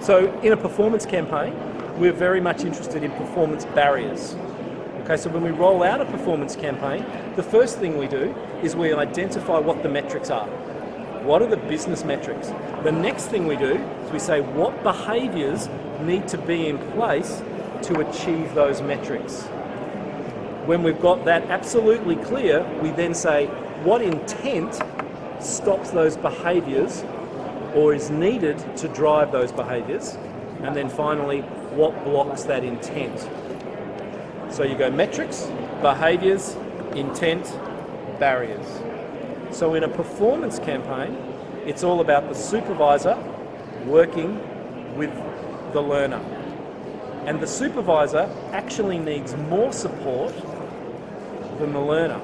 So in a performance campaign, we're very much interested in performance barriers. Okay, so when we roll out a performance campaign, the first thing we do is we identify what the metrics are. What are the business metrics? The next thing we do is we say what behaviours need to be in place to achieve those metrics. When we've got that absolutely clear, we then say what intent stops those behaviours or is needed to drive those behaviours, and then finally, what blocks that intent. So you go metrics, behaviours, intent, barriers. So in a performance campaign, it's all about the supervisor working with the learner. And the supervisor actually needs more support than the learner,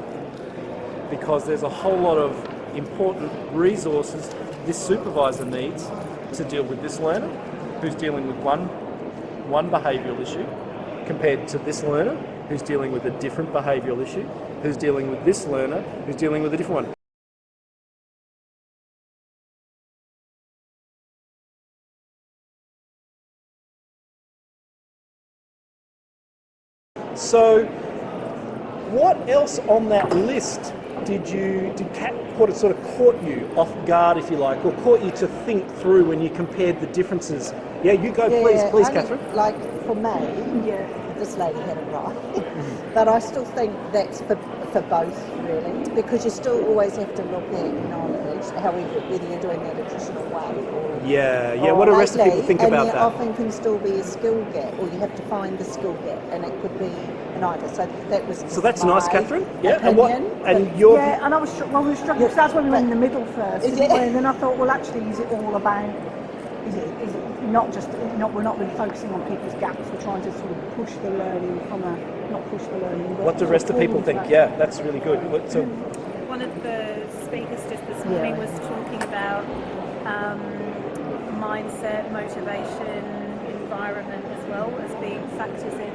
because there's a whole lot of important resources this supervisor needs to deal with this learner who's dealing with one behavioural issue compared to this learner who's dealing with a different behavioural issue, who's dealing with this learner who's dealing with a different one. So, what else on that list did what sort of caught you off guard, if you like, or caught you to think through when you compared the differences? Yeah, you go, please, Catherine. Like for me, this lady had it right, but I still think that's for both really, because you still always have to look at knowledge, whether you're doing that a traditional way or what do the rest of people think about that? And there often can still be a skill gap, or you have to find the skill gap, and it could be an either. So that's nice, Catherine. Yeah, opinion, and I was struggling. So that's when we went in the middle first, and then I thought, well, actually, is it all about? Is it not just? We're not really focusing on people's gaps. We're trying to sort of push the learning not push the learning. What do the rest of people think? Yeah, that's really good. So, one of the speakers just this morning was talking about mindset, motivation, environment as well as being factors in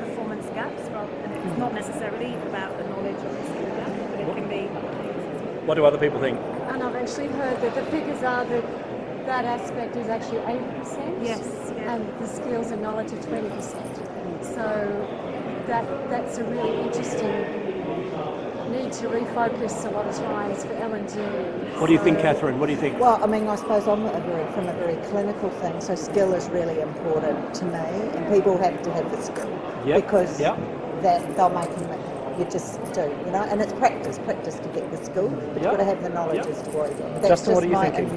performance gaps, rather than it's not necessarily about the knowledge or the skill gap, but it can be other things. What do other people think? And I've actually heard that the figures are that aspect is actually 80%. Yes. Yeah. And the skills and knowledge are 20%. So that's a really interesting need to refocus a lot of times for L&D. What do you think, Catherine? What do you think? Well, I mean, I suppose I'm from a very clinical thing, so skill is really important to me, and people have to have the skill because that they'll make them. You just do, and it's practice to get the skill, but you've got to have the knowledge as to what you do. Justin, what are you thinking?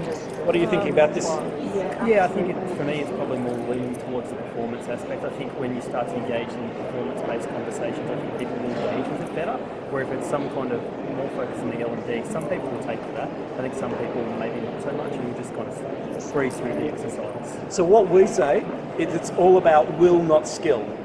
What are you thinking about this? I think for me it's probably more leaning towards the performance aspect. I think when you start to engage in performance-based conversations, I think people will engage with it better. Where if it's some kind of more focus on the L&D, some people will take to that. I think some people maybe not so much, and you just kind of breeze through the exercise. So what we say is it's all about will, not skill.